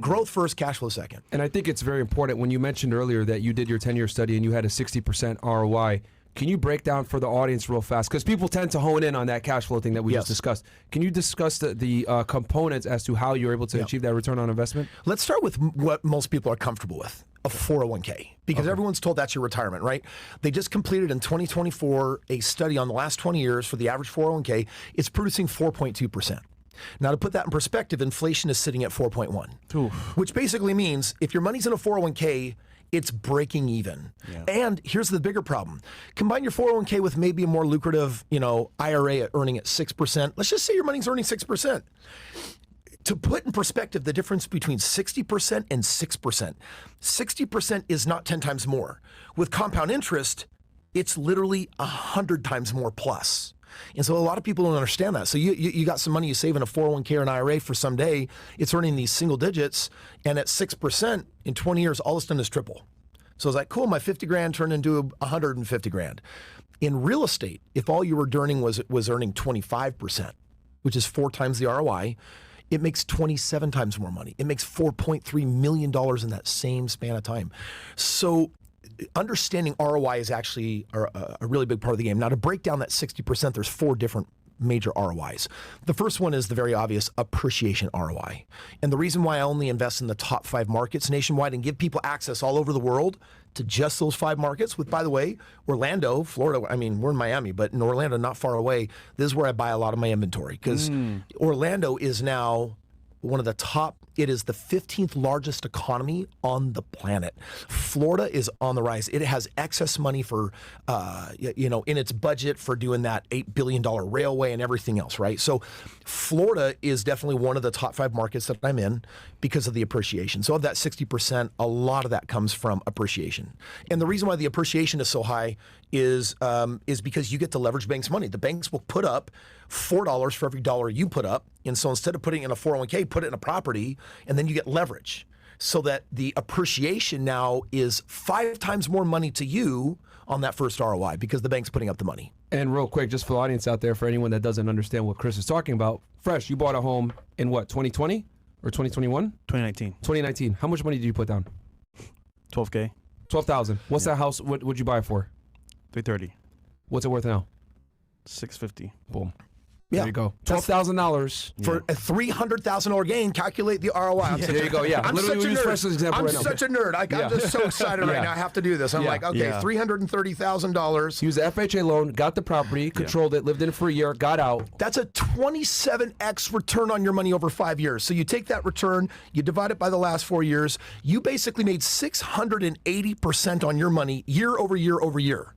Growth first, cash flow second. And I think it's very important when you mentioned earlier that you did your 10-year study and you had a 60% ROI. Can you break down for the audience real fast? Because people tend to hone in on that cash flow thing that we just discussed. Can you discuss the components as to how you're able to achieve that return on investment? Let's start with what most people are comfortable with, a 401k, because everyone's told that's your retirement, right? They just completed in 2024 a study on the last 20 years for the average 401k. It's producing 4.2%. Now, to put that in perspective, inflation is sitting at 4.1, which basically means if your money's in a 401k, it's breaking even. And here's the bigger problem. Combine your 401k with maybe a more lucrative, IRA earning at 6%. Let's just say your money's earning 6%. To put in perspective the difference between 60% and 6%, 60% is not 10 times more. With compound interest, it's literally 100 times more plus. And so a lot of people don't understand that. So you got some money you save in a 401k or an IRA for someday, it's earning these single digits, and at 6% in 20 years, all it's done is triple. So it's like, cool, my 50 grand turned into 150 grand. In real estate, if all you were earning was earning 25%, which is 4 times the ROI, it makes 27 times more money. It makes $4.3 million in that same span of time. So understanding ROI is actually a really big part of the game. Now, to break down that 60%, there's 4 different major ROIs. The first one is the very obvious appreciation ROI. And the reason why I only invest in the top 5 markets nationwide and give people access all over the world to just those 5 markets, with, by the way, Orlando, Florida, I mean, we're in Miami, but in Orlando, not far away, this is where I buy a lot of my inventory, because Orlando is now one of the top, it is the 15th largest economy on the planet. Florida is on the rise. It has excess money for, in its budget for doing that $8 billion railway and everything else, right? So Florida is definitely one of the top 5 markets that I'm in because of the appreciation. So of that 60%, a lot of that comes from appreciation. And the reason why the appreciation is so high is because you get to leverage banks' money. The banks will put up $4 for every dollar you put up. And so instead of putting it in a 401k, put it in a property, and then you get leverage. So that the appreciation now is 5 times more money to you on that first ROI because the bank's putting up the money. And real quick, just for the audience out there, for anyone that doesn't understand what Kris is talking about, Fresh, you bought a home in what, 2020 or 2021? 2019. 2019. How much money did you put down? $12K. $12,000. What's that house? What would you buy it for? $330. What's it worth now? $650. Boom. Yeah. There you go. $12,000 for a $300,000 gain. Calculate the ROI. There you go. Yeah. I'm Literally, such a use nerd. Fresh's example I'm right now. such a nerd. I'm just so excited right now. I have to do this. I'm like, okay, $330,000. Use the FHA loan, got the property, controlled it, lived in it for a year, got out. That's a 27x return on your money over 5 years. So you take that return, you divide it by the last 4 years, you basically made 680% on your money year over year over year.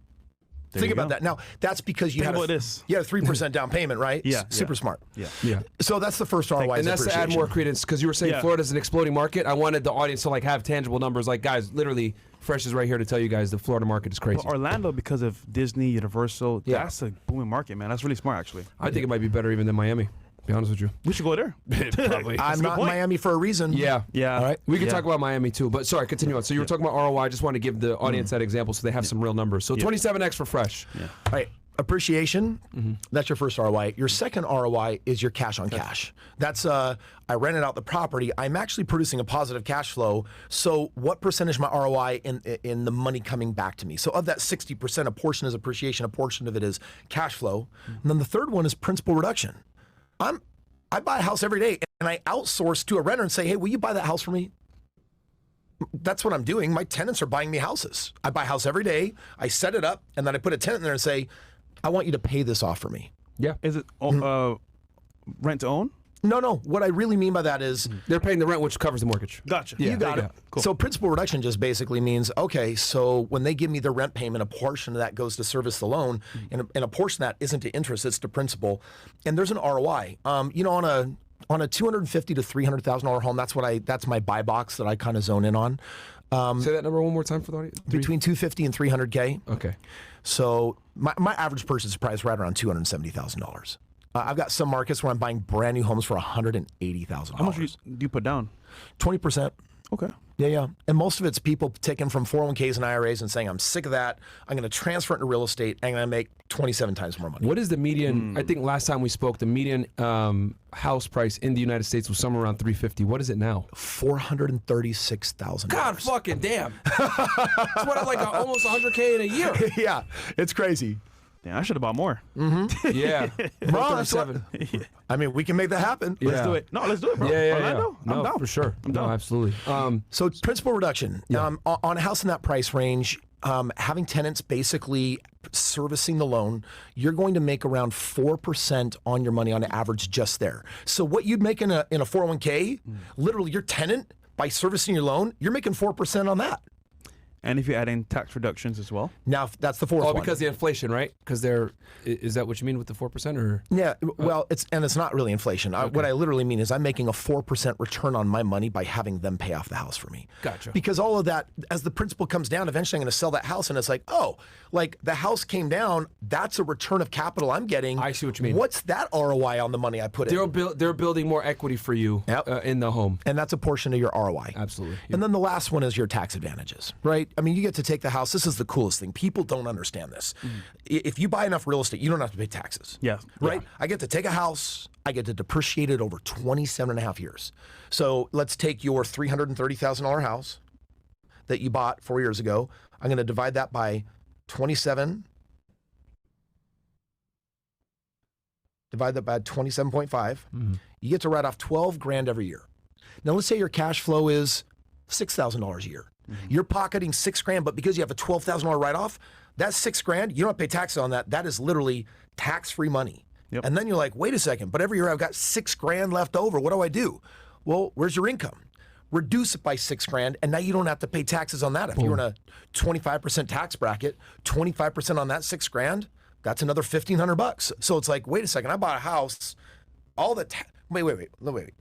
Think about that. Now, that's because you had a 3% down payment, right? Super smart. Yeah. So that's the first ROI. And that's to add more credence, because you were saying Florida's an exploding market. I wanted the audience to have tangible numbers. Like, guys, literally, Fresh is right here to tell you guys the Florida market is crazy. But Orlando, because of Disney, Universal, that's a booming market, man. That's really smart, actually. I think it might be better even than Miami. Be honest with you. We should go there. Probably. I'm not in Miami for a reason. Yeah. All right. We can talk about Miami too, but sorry, continue on. So you were talking about ROI. I just want to give the audience that example so they have some real numbers. So 27x for Fresh. All right. Appreciation, that's your first ROI. Your second ROI is your cash on cash. That's, I rented out the property. I'm actually producing a positive cash flow. So what percentage of my ROI in the money coming back to me? So of that 60%, a portion is appreciation, a portion of it is cash flow. And then the third one is principal reduction. I buy a house every day and I outsource to a renter and say, hey, will you buy that house for me? That's what I'm doing. My tenants are buying me houses. I buy a house every day. I set it up and then I put a tenant in there and say, I want you to pay this off for me. Yeah. Is it rent to own? No. What I really mean by that is they're paying the rent, which covers the mortgage. Gotcha. You got it. Cool. So principal reduction just basically means, okay, so when they give me the rent payment, a portion of that goes to service the loan, and a portion of that isn't to interest, it's to principal. And there's an ROI. On a $250,000 to $300,000 home, that's my buy box that I kind of zone in on. Say that number one more time for the audience. Between $250,000 and $300K. Okay. So my average purchase price right around $270,000. I've got some markets where I'm buying brand new homes for $180,000. How much do you put down? 20%. Okay. Yeah. And most of it's people taking from 401ks and IRAs and saying, I'm sick of that. I'm going to transfer it into real estate and I'm going to make 27 times more money. What is the median? I think last time we spoke, the median house price in the United States was somewhere around $350. What is it now? $436,000. God fucking damn. It's what, like almost $100K in a year. Yeah, it's crazy. Yeah, I should have bought more. Yeah. Bro, that's what- I mean, we can make that happen. Yeah. Let's do it. No, let's do it, bro. Yeah. Orlando, I'm No, down. for sure. I'm No, down. absolutely. So principal reduction on a house in that price range, having tenants basically servicing the loan, you're going to make around 4% on your money on average just there. So what you'd make in a 401k, literally your tenant by servicing your loan, you're making 4% on that. And if you add in tax reductions as well. Now that's the fourth Oh, one. because the inflation, right? Because is that what you mean with the 4% or? Yeah, well, it's not really inflation. What I literally mean is I'm making a 4% return on my money by having them pay off the house for me. Gotcha. Because all of that, as the principal comes down, eventually I'm going to sell that house, and it's like, oh, like the house came down. That's a return of capital I'm getting. I see what you mean. What's that ROI on the money I put in? They're building more equity for you in the home. And that's a portion of your ROI. Absolutely. And then the last one is your tax advantages, right? I mean, you get to take the house. This is the coolest thing. People don't understand this. If you buy enough real estate, you don't have to pay taxes. Yeah. Right? I get to take a house. I get to depreciate it over 27 and a half years. So let's take your $330,000 house that you bought 4 years ago. I'm going to divide that by 27. Divide that by 27.5. You get to write off 12 grand every year. Now let's say your cash flow is $6,000 a year. You're pocketing 6 grand, but because you have a $12,000 write-off, that's 6 grand. You don't have to pay taxes on that. That is literally tax-free money. Yep. And then you're like, wait a second, but every year I've got 6 grand left over. What do I do? Well, where's your income? Reduce it by 6 grand, and now you don't have to pay taxes on that. If you're in a 25% tax bracket, 25% on that 6 grand, that's another $1,500. So it's like, wait a second, I bought a house, all the wait.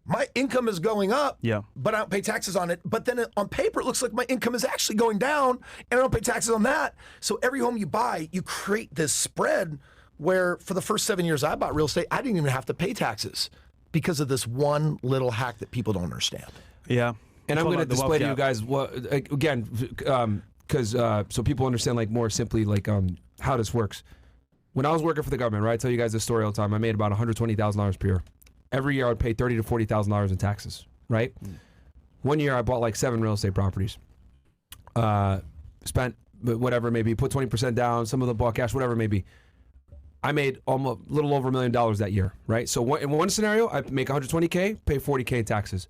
My income is going up, but I don't pay taxes on it. But then on paper, it looks like my income is actually going down, and I don't pay taxes on that. So every home you buy, you create this spread where for the first 7 years I bought real estate, I didn't even have to pay taxes because of this one little hack that people don't understand. Yeah. And I'm going to display to you guys what, again, because so people understand like more simply like how this works. When I was working for the government, right, I tell you guys this story all the time. I made about $120,000 per year. Every year I would pay $30,000 to $40,000 in taxes, right? 1 year I bought like 7 real estate properties. Spent whatever it may be, put 20% down, some of them bought cash, whatever it may be. I made almost a little over $1 million that year, right? So in one scenario, I make $120K, pay $40K in taxes.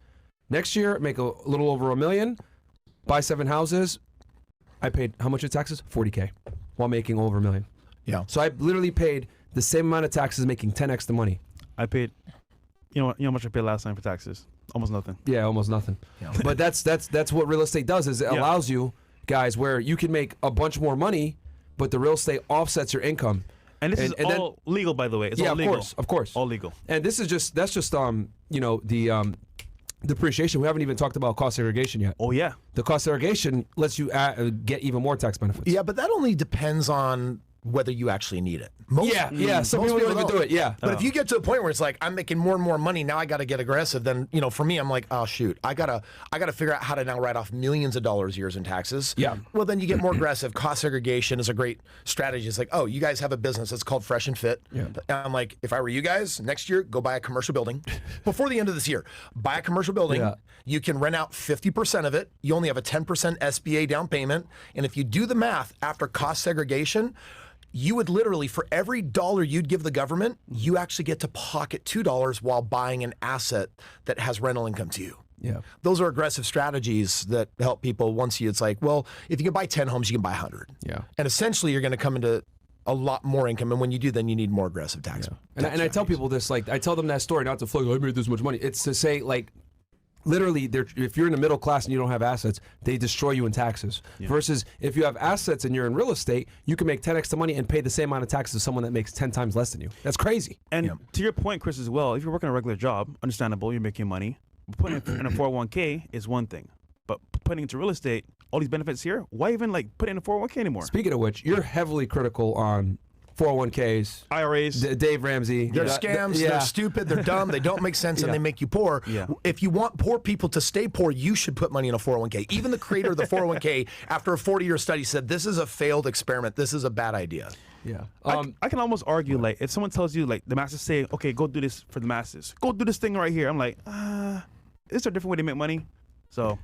Next year, make a little over $1 million, buy 7 houses. I paid how much in taxes? $40K, while making over $1 million. Yeah. So I literally paid the same amount of taxes, making 10x the money. I paid, you know how much I paid last time for taxes? Almost nothing. Yeah, almost nothing. Yeah. But that's what real estate does, is it allows you guys where you can make a bunch more money, but the real estate offsets your income. And this is all legal, by the way. It's all legal. Of course. All legal. And this is that's just the depreciation. We haven't even talked about cost segregation yet. Oh yeah. The cost segregation lets you get even more tax benefits. Yeah, but that only depends on whether you actually need it. Some people don't even do it. Yeah, but if you get to a point where it's like I'm making more and more money now, I got to get aggressive. Then for me, I'm like, oh shoot, I gotta figure out how to now write off millions of dollars a year in taxes. Yeah. Well, then you get more aggressive. Cost segregation is a great strategy. It's like, oh, you guys have a business that's called Fresh and Fit. Yeah. And I'm like, if I were you guys, next year go buy a commercial building. Before the end of this year, buy a commercial building. Yeah. You can rent out 50% of it. You only have a 10% SBA down payment, and if you do the math after cost segregation, you would literally, for every dollar you'd give the government, you actually get to pocket $2 while buying an asset that has rental income to you. Yeah. Those are aggressive strategies that help people. Once it's like, well, if you can buy 10 homes, you can buy 100. Yeah. And essentially, you're going to come into a lot more income. And when you do, then you need more aggressive tax. Yeah. And I tell people this, like, I tell them that story not to flag, I made this much money. It's to say, like, literally, if you're in the middle class and you don't have assets, they destroy you in taxes. Yeah. Versus if you have assets and you're in real estate, you can make 10x the money and pay the same amount of taxes as someone that makes 10 times less than you. That's crazy. And to your point, Kris, as well, if you're working a regular job, understandable, you're making money. Putting it in a 401k is one thing. But putting into real estate, all these benefits here, why even put it in a 401k anymore? Speaking of which, you're heavily critical on 401ks, IRAs. Dave Ramsey. They're scams, they're stupid, they're dumb, they don't make sense, and they make you poor. Yeah. If you want poor people to stay poor, you should put money in a 401k. Even the creator of the 401k, after a 40-year study, said this is a failed experiment. This is a bad idea. Yeah. I can almost argue, like, if someone tells you, like, the masses say, okay, go do this for the masses. Go do this thing right here. I'm like, is there a different way to make money? So